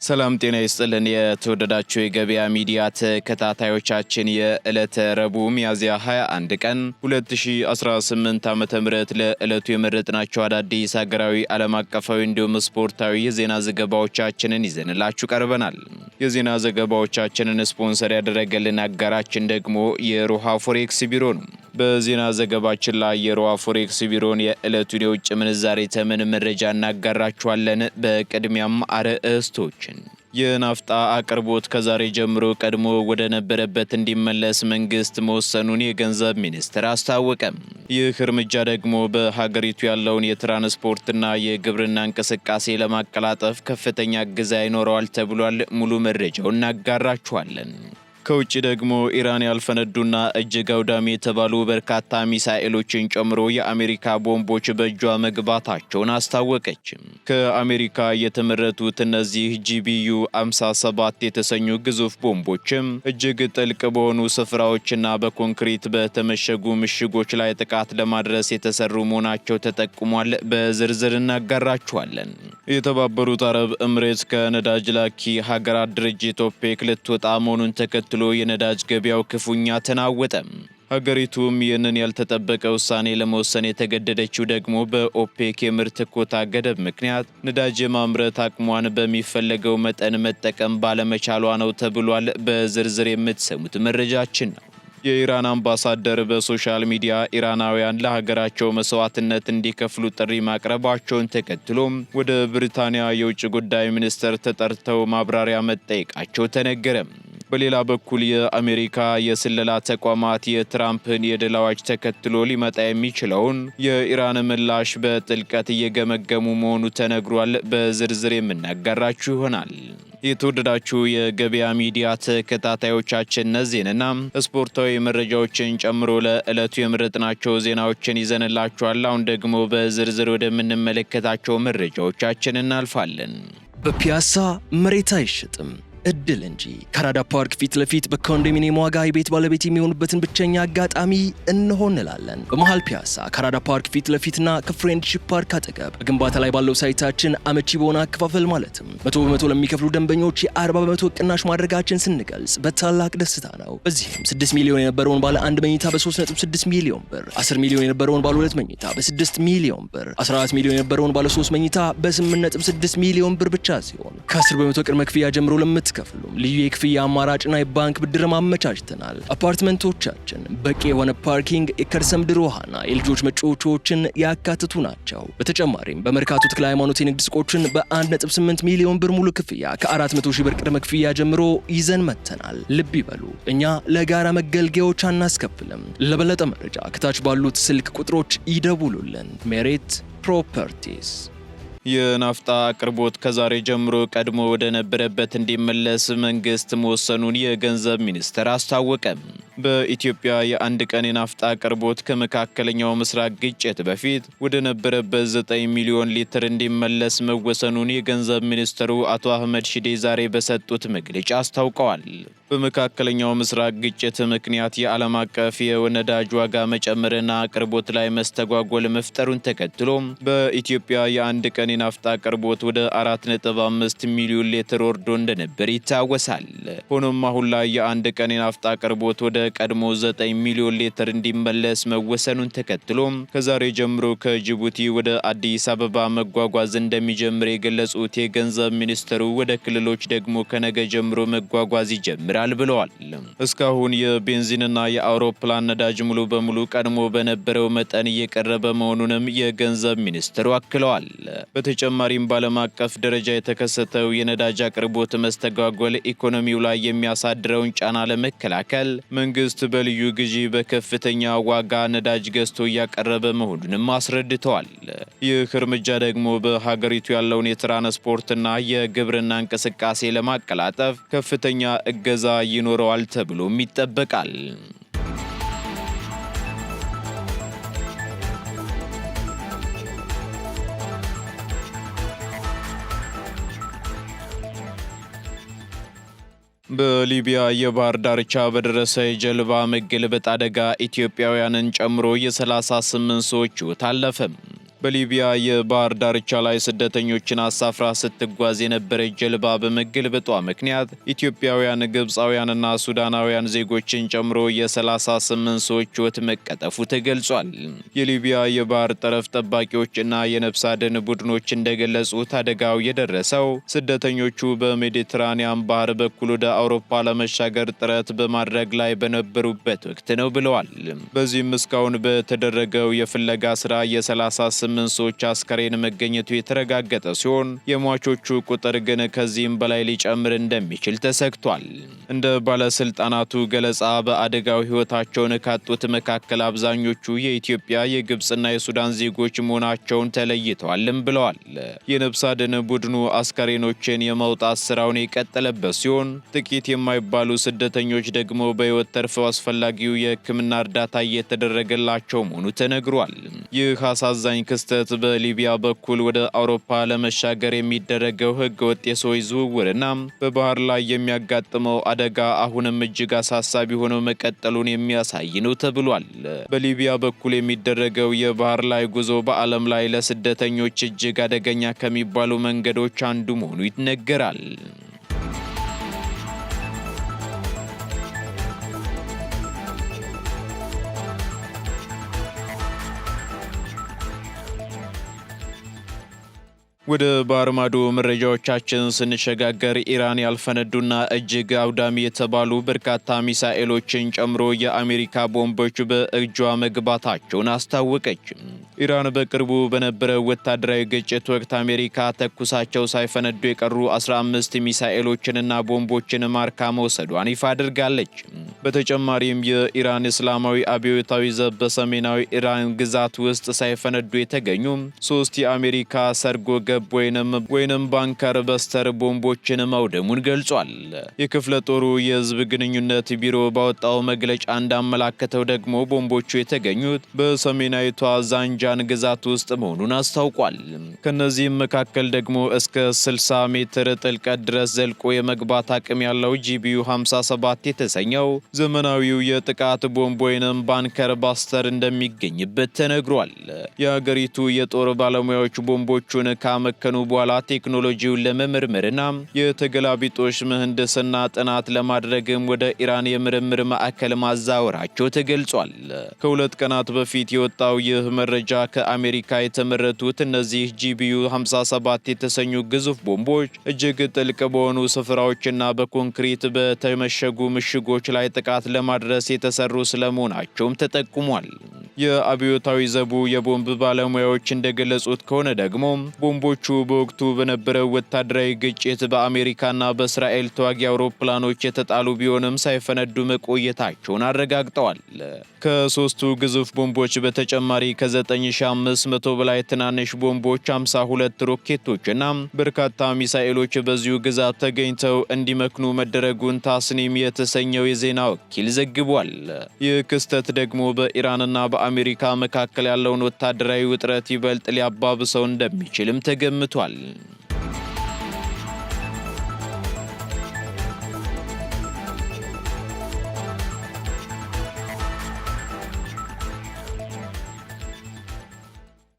ሰላም ጤና ይስጥልን የተወደዳችሁ የገበያ ሚዲያ ተከታታዮቻችን የዕለተ ረቡዕ ሚያዝያ 21 ቀን 2018 ዓ.ም ለዕለቱ የመረጥናቸው አዳዲስ ሀገራዊ ዓለም አቀፋዊ እንዲሁም ስፖርታዊ የዜና ዘገባዎቻችንን ይዘንላችሁ ቀርበናል። የዜና ዘገባዎቻችንን ስፖንሰር ያደረገልን አጋራችን ደግሞ የሮሃ ፎሬክስ ቢሮ ነው። በዜና ዘገባችን ላይ የሮሃ ፎሬክስ ቢሮን የዕለቱን የውጭ ምንዛሬ ተመን መረጃ እናጋራችኋለን። በቅድሚያም አርዕስቶችን የናፍጣ አቅርቦት ከዛሬ ጀምሮ ቀድሞ ወደ ነበረበት እንዲመለስ መንግስት መወሰኑን የገንዘብ ሚኒስቴር አስታወቀ። ይህ እርምጃ ደግሞ በሀገሪቱ ያለውን የትራንስፖርትና የግብርና እንቅስቃሴ ለማቀላጠፍ ከፍተኛ እገዛ ይኖረዋል ተብሏል። ሙሉ መረጃው እናጋራችኋለን። ከውጭ ደግሞ ኢራን ያልፈነዱና እጅግ አውዳሚ የተባሉ በርካታ ሚሳኤሎችን ጨምሮ የአሜሪካ ቦምቦች በእጇ መግባታቸውን አስታወቀች። ከአሜሪካ የተመረቱት እነዚህ ጂቢዩ 57 የተሰኙ ግዙፍ ቦምቦችም እጅግ ጥልቅ በሆኑ ስፍራዎችና በኮንክሪት በተመሸጉ ምሽጎች ላይ ጥቃት ለማድረስ የተሰሩ መሆናቸው ተጠቁሟል። በዝርዝር እናጋራችኋለን። የተባበሩት አረብ ኤምሬትስ ከነዳጅ ላኪ ሀገራት ድርጅት ኦፔክ ልትወጣ መሆኑን ተከትሎ የነዳጅ ገበያው ክፉኛ ተናወጠ። ሀገሪቱም ይህንን ያልተጠበቀ ውሳኔ ለመወሰን የተገደደችው ደግሞ በኦፔክ የምርት ኮታ ገደብ ምክንያት ነዳጅ የማምረት አቅሟን በሚፈለገው መጠን መጠቀም ባለመቻሏ ነው ተብሏል። በዝርዝር የምትሰሙት መረጃችን ነው። የኢራን አምባሳደር በሶሻል ሚዲያ ኢራናውያን ለሀገራቸው መስዋዕትነት እንዲከፍሉ ጥሪ ማቅረባቸውን ተከትሎ ወደ ብሪታንያ የውጭ ጉዳይ ሚኒስቴር ተጠርተው ማብራሪያ መጠየቃቸው ተነገረ። በሌላ በኩል የአሜሪካ የስለላ ተቋማት የትራምፕን የድል አዋጅ ተከትሎ ሊመጣ የሚችለውን የኢራን ምላሽ በጥልቀት እየገመገሙ መሆኑ ተነግሯል። በዝርዝር የምናጋራችሁ ይሆናል። የተወደዳችሁ የገበያ ሚዲያ ተከታታዮቻችን እነዚህንና ስፖርታዊ መረጃዎችን ጨምሮ ለዕለቱ የመረጥናቸው ዜናዎችን ይዘንላችኋል። አሁን ደግሞ በዝርዝር ወደምንመለከታቸው መረጃዎቻችን እናልፋለን። በፒያሳ መሬት አይሸጥም እድል እንጂ ከአራዳ ፓርክ ፊት ለፊት በኮንዶሚኒየም ዋጋ የቤት ባለቤት የሚሆኑበትን ብቸኛ አጋጣሚ እንሆ እንላለን። በመሃል ፒያሳ ከአራዳ ፓርክ ፊት ለፊትና ከፍሬንድሺፕ ፓርክ አጠገብ በግንባታ ላይ ባለው ሳይታችን አመቺ በሆነ አከፋፈል ማለትም 100% ለሚከፍሉ ደንበኞች የ40% ቅናሽ ማድረጋችን ስንገልጽ በታላቅ ደስታ ነው። በዚህም 6 ሚሊዮን የነበረውን ባለ 1 መኝታ በ3.6 ሚሊዮን ብር፣ 10 ሚሊዮን የነበረውን ባለ 2 መኝታ በ6 ሚሊዮን ብር፣ 14 ሚሊዮን የነበረውን ባለ 3 መኝታ በ8.6 ሚሊዮን ብር ብቻ ሲሆን ከ10% ቅድመ ክፍያ ጀምሮ ከፍሉም ልዩ የክፍያ አማራጭና የባንክ ብድር ማመቻችተናል። አፓርትመንቶቻችን በቂ የሆነ ፓርኪንግ፣ የከርሰ ምድር ውሃና የልጆች መጫወቻዎችን ያካትቱ ናቸው። በተጨማሪም በመርካቶ ተክለ ሃይማኖት የንግድ ሱቆችን በ1.8 ሚሊዮን ብር ሙሉ ክፍያ ከ400 ሺህ ብር ቅድመ ክፍያ ጀምሮ ይዘን መተናል። ልብ ይበሉ፣ እኛ ለጋራ መገልገያዎች አናስከፍልም። ለበለጠ መረጃ ከታች ባሉት ስልክ ቁጥሮች ይደውሉልን። ሜሪት ፕሮፐርቲስ። የናፍጣ አቅርቦት ከዛሬ ጀምሮ ቀድሞ ወደ ነበረበት እንዲመለስ መንግስት መወሰኑን የገንዘብ ሚኒስቴር አስታወቀ። በኢትዮጵያ የአንድ ቀን የናፍጣ አቅርቦት ከመካከለኛው ምስራቅ ግጭት በፊት ወደ ነበረበት 9 ሚሊዮን ሊትር እንዲመለስ መወሰኑን የገንዘብ ሚኒስትሩ አቶ አህመድ ሺዴ ዛሬ በሰጡት መግለጫ አስታውቀዋል። በመካከለኛው ምስራቅ ግጭት ምክንያት የዓለም አቀፍ የነዳጅ ዋጋ መጨመርና አቅርቦት ላይ መስተጓጎል መፍጠሩን ተከትሎ በኢትዮጵያ የአንድ ቀን የናፍጣ አቅርቦት ወደ 4.5 ሚሊዮን ሊትር ወርዶ እንደነበር ይታወሳል። ሆኖም አሁን ላይ የአንድ ቀን የናፍጣ አቅርቦት ወደ ቀድሞ 9 ሚሊዮን ሊትር እንዲመለስ መወሰኑን ተከትሎ ከዛሬ ጀምሮ ከጅቡቲ ወደ አዲስ አበባ መጓጓዝ እንደሚጀምር የገለጹት የገንዘብ ሚኒስትሩ ወደ ክልሎች ደግሞ ከነገ ጀምሮ መጓጓዝ ይጀምራል ብለዋል። እስካሁን የቤንዚንና የአውሮፕላን ነዳጅ ሙሉ በሙሉ ቀድሞ በነበረው መጠን እየቀረበ መሆኑንም የገንዘብ ሚኒስትሩ አክለዋል። በተጨማሪም በዓለም አቀፍ ደረጃ የተከሰተው የነዳጅ አቅርቦት መስተጓጎል ኢኮኖሚው ላይ የሚያሳድረውን ጫና ለመከላከል መንግስት በልዩ ግዢ በከፍተኛ ዋጋ ነዳጅ ገዝቶ እያቀረበ መሆኑንም አስረድተዋል። ይህ እርምጃ ደግሞ በሀገሪቱ ያለውን የትራንስፖርትና የግብርና እንቅስቃሴ ለማቀላጠፍ ከፍተኛ እገዛ ይኖረዋል ተብሎም ይጠበቃል። በሊቢያ የባህር ዳርቻ በደረሰ የጀልባ መገልበጥ አደጋ ኢትዮጵያውያንን ጨምሮ የ38 ሰዎች ሕይወት አለፈ። በሊቢያ የባህር ዳርቻ ላይ ስደተኞችን አሳፍራ ስትጓዝ የነበረች ጀልባ በመገልበጧ ምክንያት ኢትዮጵያውያን፣ ግብፃውያንና ሱዳናውያን ዜጎችን ጨምሮ የ38 ሰዎች ሕይወት መቀጠፉ ተገልጿል። የሊቢያ የባህር ጠረፍ ጠባቂዎችና የነፍስ አድን ቡድኖች እንደገለጹት አደጋው የደረሰው ስደተኞቹ በሜዲትራኒያን ባህር በኩል ወደ አውሮፓ ለመሻገር ጥረት በማድረግ ላይ በነበሩበት ወቅት ነው ብለዋል። በዚህም እስካሁን በተደረገው የፍለጋ ስራ የ38 ሰዎች አስከሬን መገኘቱ የተረጋገጠ ሲሆን የሟቾቹ ቁጥር ግን ከዚህም በላይ ሊጨምር እንደሚችል ተሰግቷል። እንደ ባለስልጣናቱ ገለጻ በአደጋው ሕይወታቸውን ካጡት መካከል አብዛኞቹ የኢትዮጵያ፣ የግብፅና የሱዳን ዜጎች መሆናቸውን ተለይተዋልም ብለዋል። የነፍስ አድን ቡድኑ አስከሬኖችን የማውጣት ስራውን የቀጠለበት ሲሆን ጥቂት የማይባሉ ስደተኞች ደግሞ በሕይወት ተርፈው አስፈላጊው የሕክምና እርዳታ እየተደረገላቸው መሆኑ ተነግሯል። ይህ አሳዛኝ ክስተት በሊቢያ በኩል ወደ አውሮፓ ለመሻገር የሚደረገው ህገወጥ የሰዎች ዝውውርና በባህር ላይ የሚያጋጥመው አደጋ አሁንም እጅግ አሳሳቢ ሆኖ መቀጠሉን የሚያሳይ ነው ተብሏል። በሊቢያ በኩል የሚደረገው የባህር ላይ ጉዞ በዓለም ላይ ለስደተኞች እጅግ አደገኛ ከሚባሉ መንገዶች አንዱ መሆኑ ይነገራል። ወደ ባህር ማዶ መረጃዎቻችን ስንሸጋገር ኢራን ያልፈነዱና እጅግ አውዳሚ የተባሉ በርካታ ሚሳኤሎችን ጨምሮ የአሜሪካ ቦምቦች በእጇ መግባታቸውን አስታወቀች። ኢራን በቅርቡ በነበረው ወታደራዊ ግጭት ወቅት አሜሪካ ተኩሳቸው ሳይፈነዱ የቀሩ 15 ሚሳኤሎችንና ቦምቦችን ማርካ መውሰዷን ይፋ አድርጋለች። በተጨማሪም የኢራን እስላማዊ አብዮታዊ ዘብ በሰሜናዊ ኢራን ግዛት ውስጥ ሳይፈነዱ የተገኙ 3 የአሜሪካ ሰርጎ ገብ ወይንም ባንከር በስተር ቦምቦችን ማውደሙን ገልጿል። የክፍለ ጦሩ የህዝብ ግንኙነት ቢሮ ባወጣው መግለጫ እንዳመላከተው ደግሞ ቦምቦቹ የተገኙት በሰሜናዊቷ ዛንጃን ግዛት ውስጥ መሆኑን አስታውቋል። ከነዚህም መካከል ደግሞ እስከ 60 ሜትር ጥልቀት ድረስ ዘልቆ የመግባት አቅም ያለው ጂቢዩ 57 የተሰኘው ዘመናዊው የጥቃት ቦምብ ወይንም ባንከር ባስተር እንደሚገኝበት ተነግሯል። የሀገሪቱ የጦር ባለሙያዎች ቦምቦቹን ካመከኑ በኋላ ቴክኖሎጂውን ለመመርመርና የተገላቢጦሽ ምህንድስና ጥናት ለማድረግም ወደ ኢራን የምርምር ማዕከል ማዛወራቸው ተገልጿል። ከ2 ቀናት በፊት የወጣው ይህ መረጃ ከአሜሪካ የተመረቱት እነዚህ ጂቢዩ 57 የተሰኙ ግዙፍ ቦምቦች እጅግ ጥልቅ በሆኑ ስፍራዎችና በኮንክሪት በተመሸጉ ምሽጎች ላይ ጥቃት ለማድረስ የተሰሩ ስለመሆናቸውም ተጠቁሟል። የአብዮታዊ ዘቡ የቦምብ ባለሙያዎች እንደገለጹት ከሆነ ደግሞ ቦምቦቹ በወቅቱ በነበረው ወታደራዊ ግጭት በአሜሪካና በእስራኤል ተዋጊ አውሮፕላኖች የተጣሉ ቢሆንም ሳይፈነዱ መቆየታቸውን አረጋግጠዋል። ከ3ቱ ግዙፍ ቦምቦች በተጨማሪ ከ9500 በላይ ትናንሽ ቦምቦች፣ 52 ሮኬቶችና በርካታ ሚሳኤሎች በዚሁ ግዛት ተገኝተው እንዲመክኑ መደረጉን ታስኒም የተሰኘው የዜና ወኪል ዘግቧል። ይህ ክስተት ደግሞ በኢራንና በአሜሪካ መካከል ያለውን ወታደራዊ ውጥረት ይበልጥ ሊያባብሰው እንደሚችልም ተገምቷል።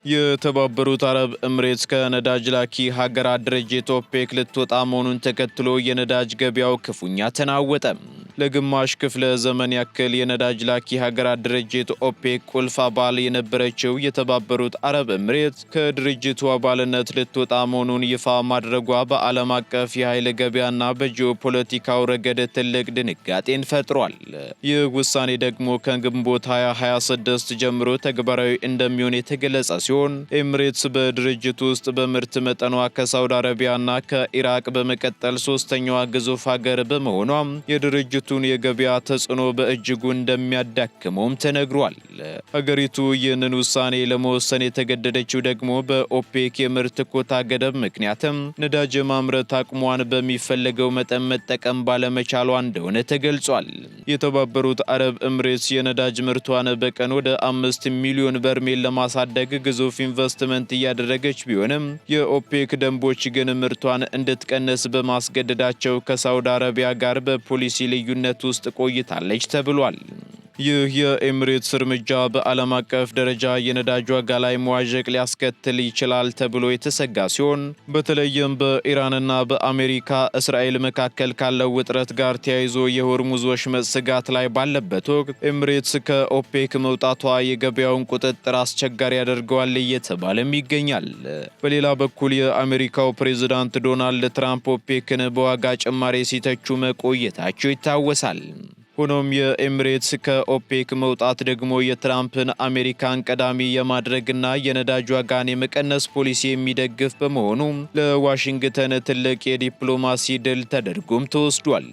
የተባበሩት አረብ ኤምሬትስ ከነዳጅ ላኪ ሀገራት ድርጅት ኦፔክ ልትወጣ መሆኑን ተከትሎ የነዳጅ ገበያው ክፉኛ ተናወጠ። ለግማሽ ክፍለ ዘመን ያክል የነዳጅ ላኪ ሀገራት ድርጅት ኦፔክ ቁልፍ አባል የነበረችው የተባበሩት አረብ ኤምሬትስ ከድርጅቱ አባልነት ልትወጣ መሆኑን ይፋ ማድረጓ በዓለም አቀፍ የኃይል ገበያና በጂኦፖለቲካው ረገድ ትልቅ ድንጋጤን ፈጥሯል። ይህ ውሳኔ ደግሞ ከግንቦት 2026 ጀምሮ ተግባራዊ እንደሚሆን የተገለጸ ሲሆን ኤምሬትስ በድርጅቱ ውስጥ በምርት መጠኗ ከሳውዲ አረቢያና ከኢራቅ በመቀጠል ሶስተኛዋ ግዙፍ ሀገር በመሆኗ የድርጅቱን የገበያ ተጽዕኖ በእጅጉ እንደሚያዳክመውም ተነግሯል። ሀገሪቱ ይህንን ውሳኔ ለመወሰን የተገደደችው ደግሞ በኦፔክ የምርት ኮታ ገደብ ምክንያትም ነዳጅ የማምረት አቅሟን በሚፈለገው መጠን መጠቀም ባለመቻሏ እንደሆነ ተገልጿል። የተባበሩት አረብ ኤምሬትስ የነዳጅ ምርቷን በቀን ወደ 5 ሚሊዮን በርሜል ለማሳደግ ግዙፍ ኢንቨስትመንት እያደረገች ቢሆንም የኦፔክ ደንቦች ግን ምርቷን እንድትቀንስ በማስገደዳቸው ከሳውዲ አረቢያ ጋር በፖሊሲ ልዩነት ውስጥ ቆይታለች ተብሏል። ይህ የኤሚሬትስ እርምጃ በዓለም አቀፍ ደረጃ የነዳጅ ዋጋ ላይ መዋዠቅ ሊያስከትል ይችላል ተብሎ የተሰጋ ሲሆን በተለይም በኢራንና በአሜሪካ እስራኤል መካከል ካለው ውጥረት ጋር ተያይዞ የሆርሙዝ ወሽመጥ ስጋት ላይ ባለበት ወቅት ኤሚሬትስ ከኦፔክ መውጣቷ የገበያውን ቁጥጥር አስቸጋሪ ያደርገዋል እየተባለም ይገኛል። በሌላ በኩል የአሜሪካው ፕሬዝዳንት ዶናልድ ትራምፕ ኦፔክን በዋጋ ጭማሪ ሲተቹ መቆየታቸው ይታወሳል። ሆኖም የኤሚሬትስ ከኦፔክ መውጣት ደግሞ የትራምፕን አሜሪካን ቀዳሚ የማድረግና የነዳጅ ዋጋን የመቀነስ ፖሊሲ የሚደግፍ በመሆኑ ለዋሽንግተን ትልቅ የዲፕሎማሲ ድል ተደርጎም ተወስዷል።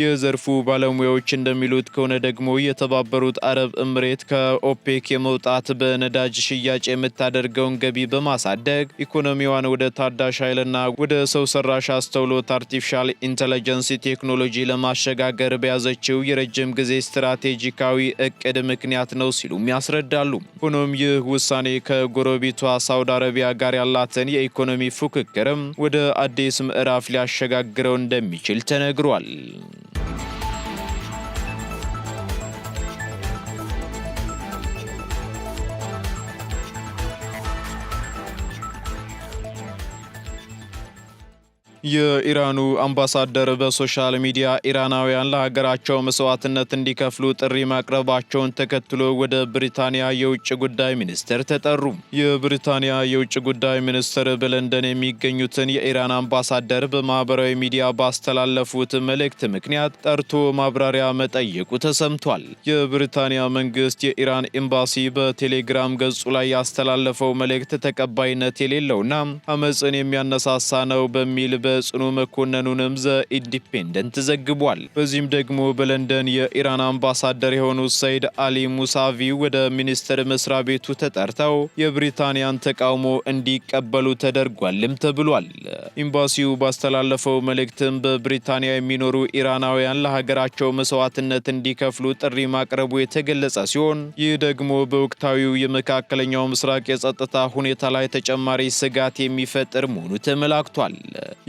የዘርፉ ባለሙያዎች እንደሚሉት ከሆነ ደግሞ የተባበሩት አረብ ኤሚሬት ከኦፔክ የመውጣት በነዳጅ ሽያጭ የምታደርገውን ገቢ በማሳደግ ኢኮኖሚዋን ወደ ታዳሽ ኃይልና ወደ ሰው ሰራሽ አስተውሎት አርቲፊሻል ኢንተለጀንስ ቴክኖሎጂ ለማሸጋገር በያዘችው ረጅም ጊዜ ስትራቴጂካዊ እቅድ ምክንያት ነው ሲሉም ያስረዳሉ። ሆኖም ይህ ውሳኔ ከጎረቤቷ ሳውዲ አረቢያ ጋር ያላትን የኢኮኖሚ ፉክክርም ወደ አዲስ ምዕራፍ ሊያሸጋግረው እንደሚችል ተነግሯል። የኢራኑ አምባሳደር በሶሻል ሚዲያ ኢራናውያን ለሀገራቸው መስዋዕትነት እንዲከፍሉ ጥሪ ማቅረባቸውን ተከትሎ ወደ ብሪታንያ የውጭ ጉዳይ ሚኒስቴር ተጠሩ። የብሪታንያ የውጭ ጉዳይ ሚኒስቴር በለንደን የሚገኙትን የኢራን አምባሳደር በማህበራዊ ሚዲያ ባስተላለፉት መልእክት ምክንያት ጠርቶ ማብራሪያ መጠየቁ ተሰምቷል። የብሪታንያ መንግስት የኢራን ኤምባሲ በቴሌግራም ገጹ ላይ ያስተላለፈው መልእክት ተቀባይነት የሌለውና አመፅን የሚያነሳሳ ነው በሚል በጽኑ መኮንኑንም ዘ ኢንዲፔንደንት ዘግቧል። በዚህም ደግሞ በለንደን የኢራን አምባሳደር የሆኑት ሰይድ አሊ ሙሳቪ ወደ ሚኒስቴር መስሪያ ቤቱ ተጠርተው የብሪታንያን ተቃውሞ እንዲቀበሉ ተደርጓልም ተብሏል። ኤምባሲው ባስተላለፈው መልእክትም በብሪታንያ የሚኖሩ ኢራናውያን ለሀገራቸው መስዋዕትነት እንዲከፍሉ ጥሪ ማቅረቡ የተገለጸ ሲሆን ይህ ደግሞ በወቅታዊው የመካከለኛው ምስራቅ የጸጥታ ሁኔታ ላይ ተጨማሪ ስጋት የሚፈጥር መሆኑ ተመላክቷል።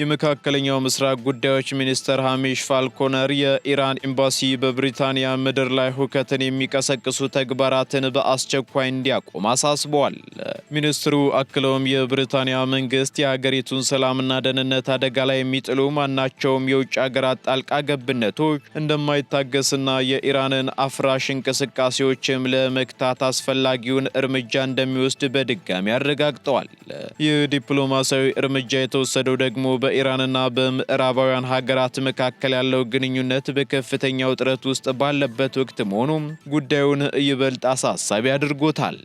የመካከለኛው ምስራቅ ጉዳዮች ሚኒስትር ሃሚሽ ፋልኮነር የኢራን ኤምባሲ በብሪታንያ ምድር ላይ ሁከትን የሚቀሰቅሱ ተግባራትን በአስቸኳይ እንዲያቆም አሳስበዋል። ሚኒስትሩ አክለውም የብሪታንያ መንግስት የሀገሪቱን ሰላምና ደህንነት አደጋ ላይ የሚጥሉ ማናቸውም የውጭ ሀገራት ጣልቃ ገብነቶች እንደማይታገስና የኢራንን አፍራሽ እንቅስቃሴዎችም ለመክታት አስፈላጊውን እርምጃ እንደሚወስድ በድጋሚ አረጋግጠዋል። ይህ ዲፕሎማሲያዊ እርምጃ የተወሰደው ደግሞ በኢራንና በምዕራባውያን ሀገራት መካከል ያለው ግንኙነት በከፍተኛ ውጥረት ውስጥ ባለበት ወቅት መሆኑ ጉዳዩን ይበልጥ አሳሳቢ አድርጎታል።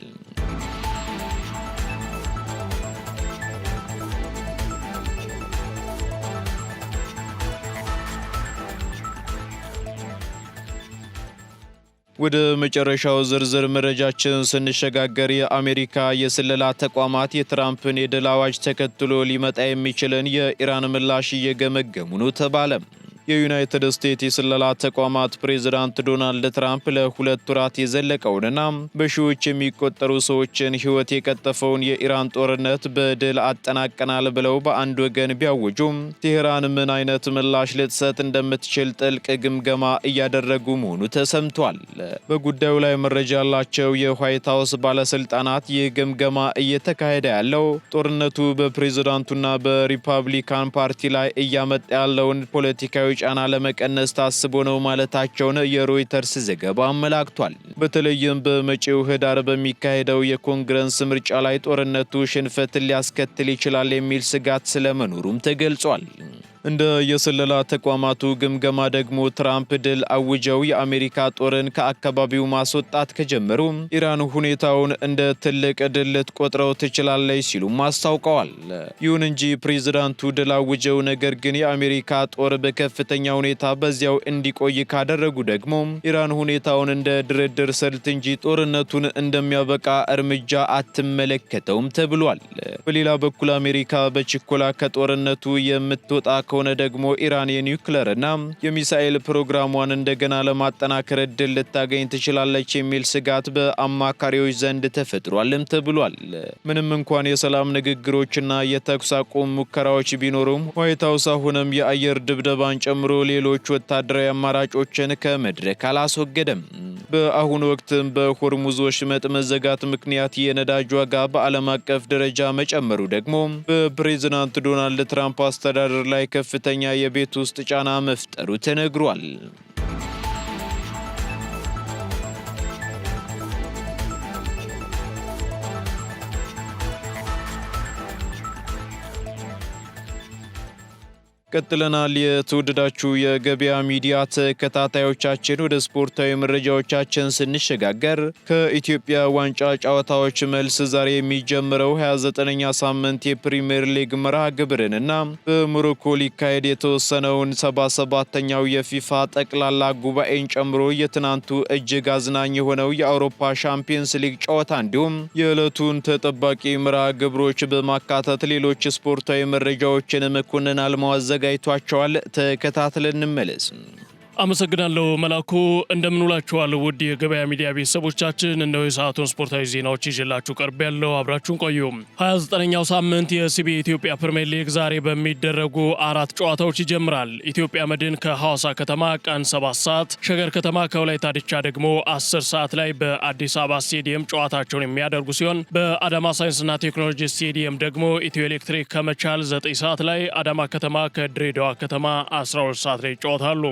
ወደ መጨረሻው ዝርዝር መረጃችን ስንሸጋገር የአሜሪካ የስለላ ተቋማት የትራምፕን የድል አዋጅ ተከትሎ ሊመጣ የሚችልን የኢራን ምላሽ እየገመገሙ ነው ተባለ። የዩናይትድ ስቴትስ የስለላ ተቋማት ፕሬዝዳንት ዶናልድ ትራምፕ ለሁለት ወራት የዘለቀውንና በሺዎች የሚቆጠሩ ሰዎችን ሕይወት የቀጠፈውን የኢራን ጦርነት በድል አጠናቀናል ብለው በአንድ ወገን ቢያወጁም ቴህራን ምን አይነት ምላሽ ልትሰጥ እንደምትችል ጥልቅ ግምገማ እያደረጉ መሆኑ ተሰምቷል። በጉዳዩ ላይ መረጃ ያላቸው የዋይት ሀውስ ባለስልጣናት ይህ ግምገማ እየተካሄደ ያለው ጦርነቱ በፕሬዝዳንቱና በሪፐብሊካን ፓርቲ ላይ እያመጣ ያለውን ፖለቲካዊ ጫና ለመቀነስ ታስቦ ነው ማለታቸውን የሮይተርስ ዘገባ አመላክቷል። በተለይም በመጪው ህዳር በሚካሄደው የኮንግረስ ምርጫ ላይ ጦርነቱ ሽንፈትን ሊያስከትል ይችላል የሚል ስጋት ስለመኖሩም ተገልጿል። እንደ የስለላ ተቋማቱ ግምገማ ደግሞ ትራምፕ ድል አውጀው የአሜሪካ ጦርን ከአካባቢው ማስወጣት ከጀመሩ ኢራን ሁኔታውን እንደ ትልቅ ድል ልትቆጥረው ትችላለች ሲሉም አስታውቀዋል። ይሁን እንጂ ፕሬዝዳንቱ ድል አውጀው ነገር ግን የአሜሪካ ጦር በከፍተኛ ሁኔታ በዚያው እንዲቆይ ካደረጉ ደግሞ ኢራን ሁኔታውን እንደ ድርድር ስልት እንጂ ጦርነቱን እንደሚያበቃ እርምጃ አትመለከተውም ተብሏል። በሌላ በኩል አሜሪካ በችኮላ ከጦርነቱ የምትወጣ ከሆነ ደግሞ ኢራን የኒውክሌርና የሚሳኤል ፕሮግራሟን እንደገና ለማጠናከር እድል ልታገኝ ትችላለች የሚል ስጋት በአማካሪዎች ዘንድ ተፈጥሯልም ተብሏል። ምንም እንኳን የሰላም ንግግሮችና የተኩስ አቁም ሙከራዎች ቢኖሩም ዋይት ሀውስ አሁንም የአየር ድብደባን ጨምሮ ሌሎች ወታደራዊ አማራጮችን ከመድረክ አላስወገደም። በአሁኑ ወቅትም በሆርሙዝ ወሽመጥ መዘጋት ምክንያት የነዳጅ ዋጋ በዓለም አቀፍ ደረጃ መጨመሩ ደግሞ በፕሬዝዳንት ዶናልድ ትራምፕ አስተዳደር ላይ ከፍተኛ የቤት ውስጥ ጫና መፍጠሩ ተነግሯል። ቀጥለናል። የተወደዳችሁ የገበያ ሚዲያ ተከታታዮቻችን ወደ ስፖርታዊ መረጃዎቻችን ስንሸጋገር ከኢትዮጵያ ዋንጫ ጨዋታዎች መልስ ዛሬ የሚጀምረው 29ኛ ሳምንት የፕሪሚየር ሊግ መርሃ ግብርንና በሞሮኮ ሊካሄድ የተወሰነውን 77ኛው የፊፋ ጠቅላላ ጉባኤን ጨምሮ የትናንቱ እጅግ አዝናኝ የሆነው የአውሮፓ ሻምፒየንስ ሊግ ጨዋታ እንዲሁም የዕለቱን ተጠባቂ መርሃ ግብሮች በማካተት ሌሎች ስፖርታዊ መረጃዎችን መኮንን አልማዋዘ ጋይቷቸዋል። ተከታትለን እንመለስ። አመሰግናለሁ መላኩ። እንደምንውላችኋል ውድ የገበያ ሚዲያ ቤተሰቦቻችን፣ እነሆ የሰዓቱን ስፖርታዊ ዜናዎች ይዤላችሁ ቀርብ ያለው አብራችሁን ቆዩ። 29ኛው ሳምንት የሲቢ ኢትዮጵያ ፕሪሚየር ሊግ ዛሬ በሚደረጉ 4 ጨዋታዎች ይጀምራል። ኢትዮጵያ መድን ከሐዋሳ ከተማ ቀን 7 ሰዓት፣ ሸገር ከተማ ከወላይታ ዲቻ ደግሞ 10 ሰዓት ላይ በአዲስ አበባ ስቴዲየም ጨዋታቸውን የሚያደርጉ ሲሆን በአዳማ ሳይንስና ቴክኖሎጂ ስቴዲየም ደግሞ ኢትዮ ኤሌክትሪክ ከመቻል 9 ሰዓት ላይ፣ አዳማ ከተማ ከድሬዳዋ ከተማ 12 ሰዓት ላይ ይጫወታሉ።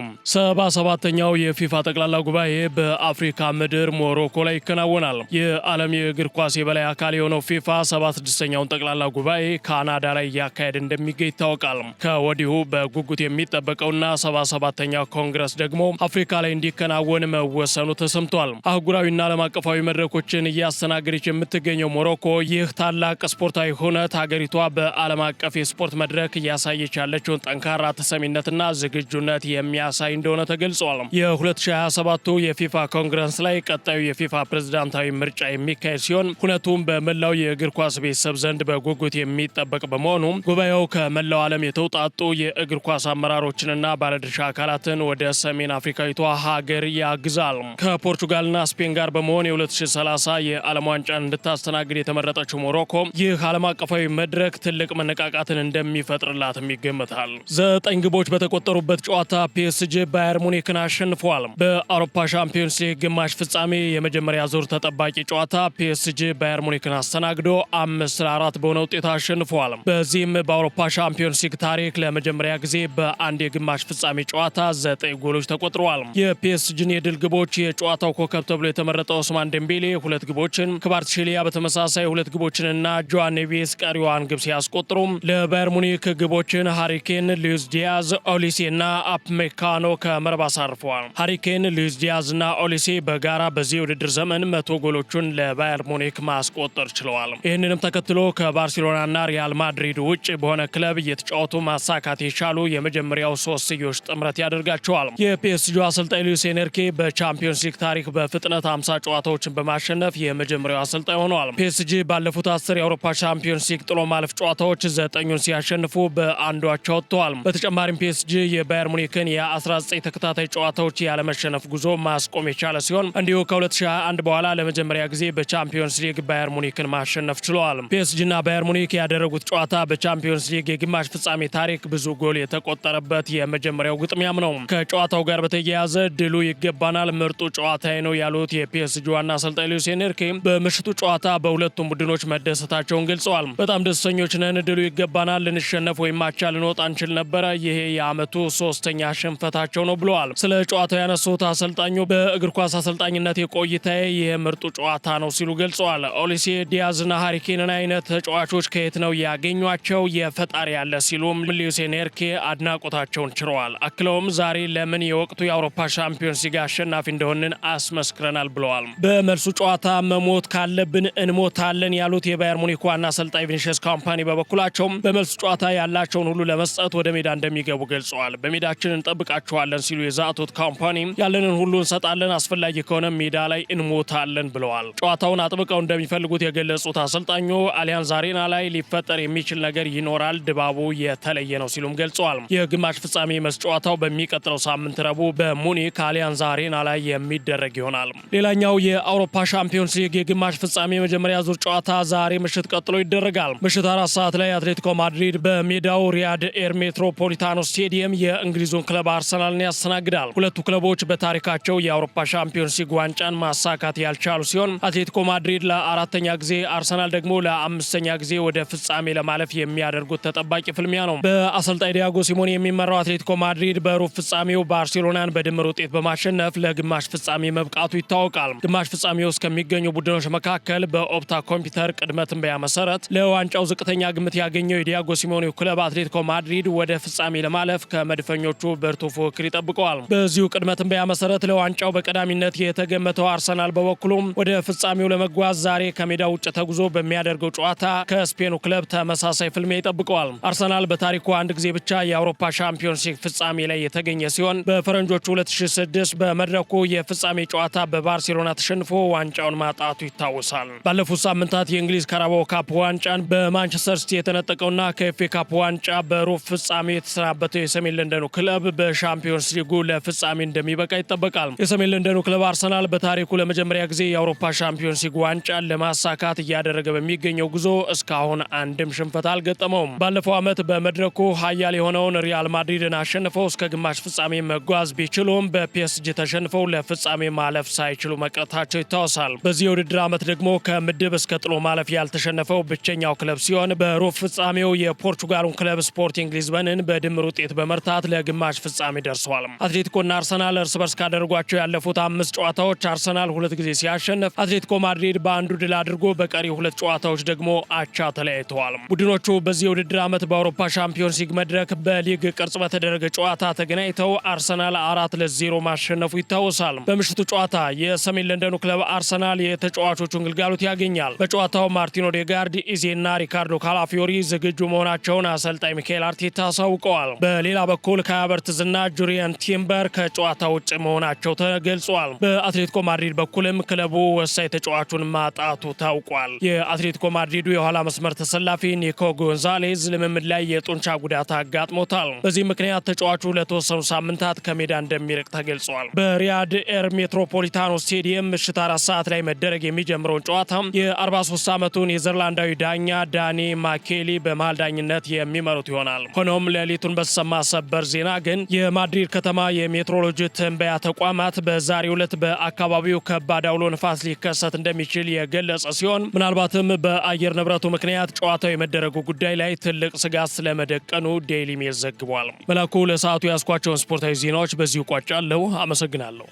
77ኛው የፊፋ ጠቅላላ ጉባኤ በአፍሪካ ምድር ሞሮኮ ላይ ይከናወናል። የዓለም የእግር ኳስ የበላይ አካል የሆነው ፊፋ 76ኛውን ጠቅላላ ጉባኤ ካናዳ ላይ እያካሄደ እንደሚገኝ ይታወቃል። ከወዲሁ በጉጉት የሚጠበቀውና 77ኛው ኮንግረስ ደግሞ አፍሪካ ላይ እንዲከናወን መወሰኑ ተሰምቷል። አህጉራዊና ዓለም አቀፋዊ መድረኮችን እያስተናገደች የምትገኘው ሞሮኮ ይህ ታላቅ ስፖርታዊ ሁነት ሀገሪቷ በዓለም አቀፍ የስፖርት መድረክ እያሳየች ያለችውን ጠንካራ ተሰሚነትና ዝግጁነት የሚያሳይ እንደሆነ ተገልጿል። የ2027 የፊፋ ኮንግረስ ላይ ቀጣዩ የፊፋ ፕሬዝዳንታዊ ምርጫ የሚካሄድ ሲሆን ሁነቱም በመላው የእግር ኳስ ቤተሰብ ዘንድ በጉጉት የሚጠበቅ በመሆኑ ጉባኤው ከመላው ዓለም የተውጣጡ የእግር ኳስ አመራሮችንና ባለድርሻ አካላትን ወደ ሰሜን አፍሪካዊቷ ሀገር ያግዛል። ከፖርቹጋልና ስፔን ጋር በመሆን የ2030 የዓለም ዋንጫን እንድታስተናግድ የተመረጠችው ሞሮኮ ይህ ዓለም አቀፋዊ መድረክ ትልቅ መነቃቃትን እንደሚፈጥርላትም ይገመታል። 9 ግቦች በተቆጠሩበት ጨዋታ ፒኤስጂ ባየር ሙኒክን አሸንፏል። በአውሮፓ ሻምፒዮንስ ሊግ ግማሽ ፍጻሜ የመጀመሪያ ዙር ተጠባቂ ጨዋታ ፒኤስጂ ባየር ሙኒክን አስተናግዶ 5-4 በሆነ ውጤት አሸንፏል። በዚህም በአውሮፓ ሻምፒዮንስ ሊግ ታሪክ ለመጀመሪያ ጊዜ በአንድ የግማሽ ፍጻሜ ጨዋታ 9 ጎሎች ተቆጥረዋል። የፒኤስጂን የድል ግቦች የጨዋታው ኮከብ ተብሎ የተመረጠው ኦስማን ዴምቤሌ 2 ግቦችን፣ ክቫራትስኬሊያ በተመሳሳይ 2 ግቦችንና ጆዋን ኔቬስ ቀሪዋን ግብ ሲያስቆጥሩ ለባየር ሙኒክ ግቦችን ሃሪኬን፣ ሉዊስ ዲያዝ፣ ኦሊሴና አፕሜካኖ ከመረብ አሳርፈዋል። ሃሪኬን፣ ሉዊስ ዲያዝ እና ኦሊሴ በጋራ በዚህ ውድድር ዘመን 100 ጎሎቹን ለባየር ሙኒክ ማስቆጠር ችለዋል። ይህንንም ተከትሎ ከባርሴሎናና ሪያል ማድሪድ ውጭ በሆነ ክለብ እየተጫወቱ ማሳካት የቻሉ የመጀመሪያው ሶስትዮሽ ጥምረት ያደርጋቸዋል። የፒኤስጂ አሰልጣኝ ሉዊስ ኤንሪኬ በቻምፒዮንስ ሊግ ታሪክ በፍጥነት 50 ጨዋታዎችን በማሸነፍ የመጀመሪያው አሰልጣኝ ሆነዋል። ፒኤስጂ ባለፉት 10 የአውሮፓ ቻምፒዮንስ ሊግ ጥሎ ማለፍ ጨዋታዎች 9ኙን ሲያሸንፉ በአንዱ አቻ ወጥተዋል። በተጨማሪም ፒኤስጂ የባየር ሙኒክን የ19 ተከታታይ ጨዋታዎች ያለመሸነፍ ጉዞ ማስቆም የቻለ ሲሆን እንዲሁ ከ2021 በኋላ ለመጀመሪያ ጊዜ በቻምፒዮንስ ሊግ ባየር ሙኒክን ማሸነፍ ችለዋል። ፒኤስጂና ባየር ሙኒክ ያደረጉት ጨዋታ በቻምፒዮንስ ሊግ የግማሽ ፍጻሜ ታሪክ ብዙ ጎል የተቆጠረበት የመጀመሪያው ግጥሚያም ነው። ከጨዋታው ጋር በተያያዘ ድሉ ይገባናል፣ ምርጡ ጨዋታዬ ነው ያሉት የፒኤስጂ ዋና አሰልጣኝ ሉዊስ ኤንሪኬ በምሽቱ ጨዋታ በሁለቱም ቡድኖች መደሰታቸውን ገልጸዋል። በጣም ደስተኞች ነን፣ ድሉ ይገባናል፣ ልንሸነፍ ወይም አቻ ልንወጣ እንችል ነበረ። ይሄ የዓመቱ 3ኛ ሽንፈታቸው ነው ብለዋል። ስለ ጨዋታው ያነሱት አሰልጣኙ በእግር ኳስ አሰልጣኝነት የቆይታዬ ይህ ምርጡ ጨዋታ ነው ሲሉ ገልጸዋል። ኦሊሴ፣ ዲያዝና ሃሪኬንን አይነት ተጫዋቾች ከየት ነው ያገኟቸው? የፈጣሪ ያለ ሲሉም ሉዊስ ኤንሪኬ አድናቆታቸውን ችረዋል። አክለውም ዛሬ ለምን የወቅቱ የአውሮፓ ሻምፒዮንስ ሊግ አሸናፊ እንደሆንን አስመስክረናል ብለዋል። በመልሱ ጨዋታ መሞት ካለብን እንሞታለን ያሉት የባየር ሙኒክ ዋና አሰልጣኝ ቪኒሲየስ ኮምፓኒ በበኩላቸው በመልሱ ጨዋታ ያላቸውን ሁሉ ለመስጠት ወደ ሜዳ እንደሚገቡ ገልጸዋል። በሜዳችን እንጠብቃቸዋለን ሲሉ የዛቱት ካምፓኒ ያለንን ሁሉ እንሰጣለን፣ አስፈላጊ ከሆነ ሜዳ ላይ እንሞታለን ብለዋል። ጨዋታውን አጥብቀው እንደሚፈልጉት የገለጹት አሰልጣኙ አሊያንዝ አሬና ላይ ሊፈጠር የሚችል ነገር ይኖራል፣ ድባቡ የተለየ ነው ሲሉም ገልጸዋል። የግማሽ ፍጻሜ መልስ ጨዋታው በሚቀጥለው ሳምንት ረቡዕ በሙኒክ አሊያንዝ አሬና ላይ የሚደረግ ይሆናል። ሌላኛው የአውሮፓ ሻምፒዮንስ ሊግ የግማሽ ፍጻሜ የመጀመሪያ ዙር ጨዋታ ዛሬ ምሽት ቀጥሎ ይደረጋል። ምሽት 4 ሰዓት ላይ አትሌቲኮ ማድሪድ በሜዳው ሪያድ ኤር ሜትሮፖሊታኖ ስቴዲየም የእንግሊዙን ክለብ አርሰናልን ያስተናግዳል። ሁለቱ ክለቦች በታሪካቸው የአውሮፓ ሻምፒዮንስ ሊግ ዋንጫን ማሳካት ያልቻሉ ሲሆን አትሌቲኮ ማድሪድ ለ4ኛ ጊዜ፣ አርሰናል ደግሞ ለ5ኛ ጊዜ ወደ ፍጻሜ ለማለፍ የሚያደርጉት ተጠባቂ ፍልሚያ ነው። በአሰልጣኝ ዲያጎ ሲሞኔ የሚመራው አትሌቲኮ ማድሪድ በሩብ ፍጻሜው ባርሴሎናን በድምር ውጤት በማሸነፍ ለግማሽ ፍጻሜ መብቃቱ ይታወቃል። ግማሽ ፍጻሜው ውስጥ ከሚገኙ ቡድኖች መካከል በኦፕታ ኮምፒውተር ቅድመ ትንበያ መሰረት ለዋንጫው ዝቅተኛ ግምት ያገኘው የዲያጎ ሲሞኔው ክለብ አትሌቲኮ ማድሪድ ወደ ፍጻሜ ለማለፍ ከመድፈኞቹ ብርቱ ፉክክር ይጠብቀዋል። በዚሁ ቅድመ ትንበያ መሰረት ለዋንጫው በቀዳሚነት የተገመተው አርሰናል በበኩሉም ወደ ፍጻሜው ለመጓዝ ዛሬ ከሜዳ ውጭ ተጉዞ በሚያደርገው ጨዋታ ከስፔኑ ክለብ ተመሳሳይ ፍልሚያ ይጠብቀዋል። አርሰናል በታሪኩ አንድ ጊዜ ብቻ የአውሮፓ ሻምፒዮንስ ሊግ ፍጻሜ ላይ የተገኘ ሲሆን በፈረንጆቹ 2006 በመድረኩ የፍጻሜ ጨዋታ በባርሴሎና ተሸንፎ ዋንጫውን ማጣቱ ይታወሳል። ባለፉት ሳምንታት የእንግሊዝ ካራባኦ ካፕ ዋንጫን በማንቸስተር ሲቲ የተነጠቀውና ከኤፍኤ ካፕ ዋንጫ በሩብ ፍጻሜ የተሰናበተው የሰሜን ለንደኑ ክለብ በሻምፒዮንስ ሊጉ ለፍጻሜ እንደሚበቃ ይጠበቃል። የሰሜን ለንደኑ ክለብ አርሰናል በታሪኩ ለመጀመሪያ ጊዜ የአውሮፓ ሻምፒዮንስ ሊግ ዋንጫን ለማሳካት እያደረገ በሚገኘው ጉዞ እስካሁን አንድም ሽንፈት አልገጠመውም። ባለፈው ዓመት በመድረኩ ኃያል የሆነውን ሪያል ማድሪድን አሸንፈው እስከ ግማሽ ፍጻሜ መጓዝ ቢችሉም በፒኤስጂ ተሸንፈው ለፍጻሜ ማለፍ ሳይችሉ መቅረታቸው ይታወሳል። በዚህ የውድድር ዓመት ደግሞ ከምድብ እስከ ጥሎ ማለፍ ያልተሸነፈው ብቸኛው ክለብ ሲሆን በሩብ ፍጻሜው የፖርቹጋሉን ክለብ ስፖርቲንግ ሊዝበንን በድምር ውጤት በመርታት ለግማሽ ፍጻሜ ደርሰዋል። አትሌቲኮና አርሰናል እርስ በርስ ካደረጓቸው ያለፉት 5 ጨዋታዎች አርሰናል 2 ጊዜ ሲያሸንፍ አትሌቲኮ ማድሪድ በአንዱ ድል አድርጎ በቀሪ 2 ጨዋታዎች ደግሞ አቻ ተለያይተዋል። ቡድኖቹ በዚህ የውድድር ዓመት በአውሮፓ ሻምፒዮንስ ሊግ መድረክ በሊግ ቅርጽ በተደረገ ጨዋታ ተገናኝተው አርሰናል 4-0 ማሸነፉ ይታወሳል። በምሽቱ ጨዋታ የሰሜን ለንደኑ ክለብ አርሰናል የተጫዋቾቹን ግልጋሎት ያገኛል። በጨዋታው ማርቲን ኦዴጋርድ፣ ኢዜና ሪካርዶ ካላፊዮሪ ዝግጁ መሆናቸውን አሰልጣኝ ሚካኤል አርቴታ አሳውቀዋል። በሌላ በኩል ካይ ሃቨርትዝና ጁሪየን ቲምበር ከጨዋታ ውጭ መሆናቸው ተገልጿል። በአትሌቲኮ ማድሪድ በኩልም ክለቡ ወሳኝ ተጫዋቹን ማጣቱ ታውቋል። የአትሌቲኮ ማድሪዱ የኋላ መስመር ተሰላፊ ኒኮ ጎንዛሌዝ ልምምድ ላይ የጡንቻ ጉዳት አጋጥሞታል። በዚህ ምክንያት ተጫዋቹ ለተወሰኑ ሳምንታት ከሜዳ እንደሚርቅ ተገልጿል። በሪያድ ኤር ሜትሮፖሊታኖ ስቴዲየም ምሽት 4 ሰዓት ላይ መደረግ የሚጀምረውን ጨዋታ የ43 ዓመቱን የዘርላንዳዊ ዳኛ ዳኒ ማኬሊ በመሃል ዳኝነት የሚመሩት ይሆናል። ሆኖም ሌሊቱን በተሰማ ሰበር ዜና ግን የማድሪድ ከተማ የሜትሮሎጂ ትንበያ ተቋማት በዛሬው ዕለት በአካባቢው ከባድ አውሎ ንፋስ ሊከሰት እንደሚችል የገለጸ ሲሆን ምናልባትም በአየር ንብረቱ ምክንያት ጨዋታው የመደረጉ ጉዳይ ላይ ትልቅ ስጋት ስለመደቀኑ ዴይሊ ሜል ዘግቧል። መላኩ ለሰዓቱ ያስኳቸውን ስፖርታዊ ዜናዎች በዚሁ ቋጫለሁ። አመሰግናለሁ።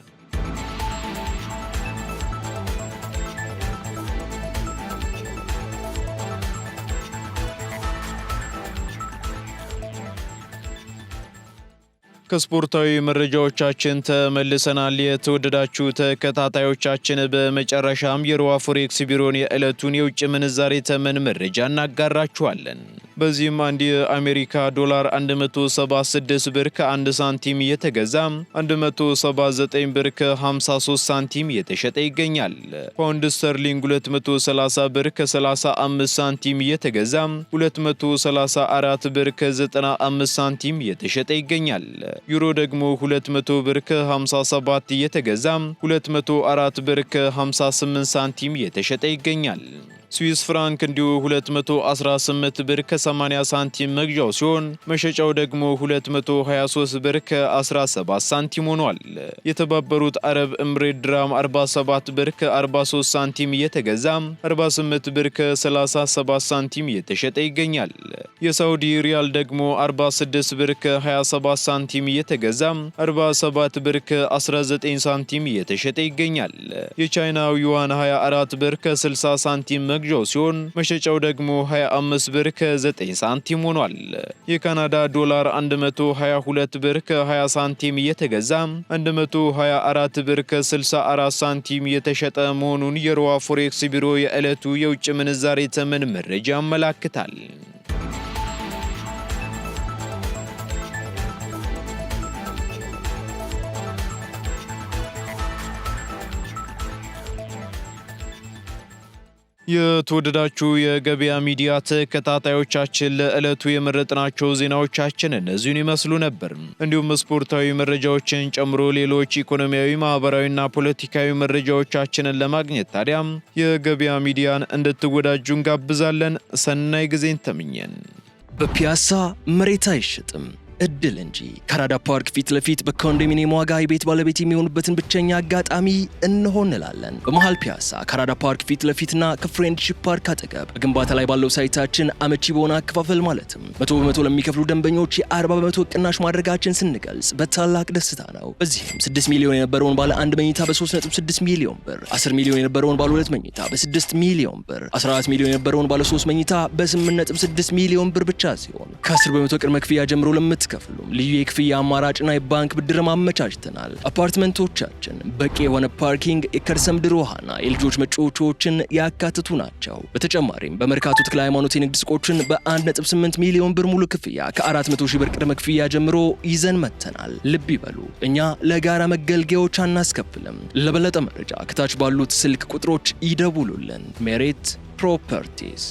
ከስፖርታዊ መረጃዎቻችን ተመልሰናል። የተወደዳችሁ ተከታታዮቻችን፣ በመጨረሻም የሮሃ ፎሬክስ ቢሮን የዕለቱን የውጭ ምንዛሬ ተመን መረጃ እናጋራችኋለን። በዚህም አንድ የአሜሪካ ዶላር 176 ብር ከ1 ሳንቲም እየተገዛ 179 ብር ከ53 ሳንቲም እየተሸጠ ይገኛል። ፓውንድ ስተርሊንግ 230 ብር ከ35 ሳንቲም እየተገዛ 234 ብር ከ95 ሳንቲም እየተሸጠ ይገኛል። ዩሮ ደግሞ 200 ብር ከ57 እየተገዛ 204 ብር ከ58 ሳንቲም እየተሸጠ ይገኛል። ስዊስ ፍራንክ እንዲሁ 218 ብር ከ80 ሳንቲም መግዣው ሲሆን መሸጫው ደግሞ 223 ብር ከ17 ሳንቲም ሆኗል። የተባበሩት አረብ ኤምሬት ድራም 47 ብር ከ43 ሳንቲም እየተገዛ 48 ብር ከ37 ሳንቲም እየተሸጠ ይገኛል። የሳውዲ ሪያል ደግሞ 46 ብር ከ27 ሳንቲም እየተገዛ 47 ብር ከ19 ሳንቲም እየተሸጠ ይገኛል። የቻይናው ዩዋን 24 ብር ከ60 ሳንቲም መግዣው ሲሆን መሸጫው ደግሞ 25 ብር ከ9 ሳንቲም ሆኗል። የካናዳ ዶላር 122 ብር ከ20 ሳንቲም እየተገዛ 124 ብር ከ64 ሳንቲም እየተሸጠ መሆኑን የሮሃ ፎሬክስ ቢሮ የዕለቱ የውጭ ምንዛሬ ተመን መረጃ ያመላክታል። የተወደዳችሁ የገበያ ሚዲያ ተከታታዮቻችን ለዕለቱ የመረጥናቸው ዜናዎቻችን እነዚህን ይመስሉ ነበር። እንዲሁም ስፖርታዊ መረጃዎችን ጨምሮ ሌሎች ኢኮኖሚያዊ፣ ማህበራዊና ፖለቲካዊ መረጃዎቻችንን ለማግኘት ታዲያም የገበያ ሚዲያን እንድትወዳጁ እንጋብዛለን። ሰናይ ጊዜን ተመኘን። በፒያሳ መሬት አይሸጥም፣ እድል እንጂ ከአራዳ ፓርክ ፊት ለፊት በኮንዶሚኒየም ዋጋ የቤት ባለቤት የሚሆኑበትን ብቸኛ አጋጣሚ እንሆ እንላለን። በመሃል ፒያሳ ከአራዳ ፓርክ ፊት ለፊትና ከፍሬንድሺፕ ፓርክ አጠገብ በግንባታ ላይ ባለው ሳይታችን አመቺ በሆነ አከፋፈል ማለትም 100% ለሚከፍሉ ደንበኞች የ40% ቅናሽ ማድረጋችን ስንገልጽ በታላቅ ደስታ ነው። በዚህም 6 ሚሊዮን የነበረውን ባለ 1 መኝታ በ3.6 ሚሊዮን ብር፣ 10 ሚሊዮን የነበረውን ባለ 2 መኝታ በ6 ሚሊዮን ብር፣ 14 ሚሊዮን የነበረውን ባለ 3 መኝታ በ8.6 ሚሊዮን ብር ብቻ ሲሆን ከ10% ቅድመ ክፍያ ጀምሮ ለምትከፍሉም ልዩ የክፍያ አማራጭና የባንክ ብድር ማመቻችተናል። አፓርትመንቶቻችን በቂ የሆነ ፓርኪንግ፣ የከርሰ ምድር ውሃና የልጆች መጫወቻዎችን ያካትቱ ናቸው። በተጨማሪም በመርካቶ ተክለ ሃይማኖት የንግድ ሱቆችን በ1.8 ሚሊዮን ብር ሙሉ ክፍያ ከ400 ሺህ ብር ቅድመ ክፍያ ጀምሮ ይዘን መተናል። ልብ ይበሉ፣ እኛ ለጋራ መገልገያዎች አናስከፍልም። ለበለጠ መረጃ ከታች ባሉት ስልክ ቁጥሮች ይደውሉልን። ሜሪት ፕሮፐርቲስ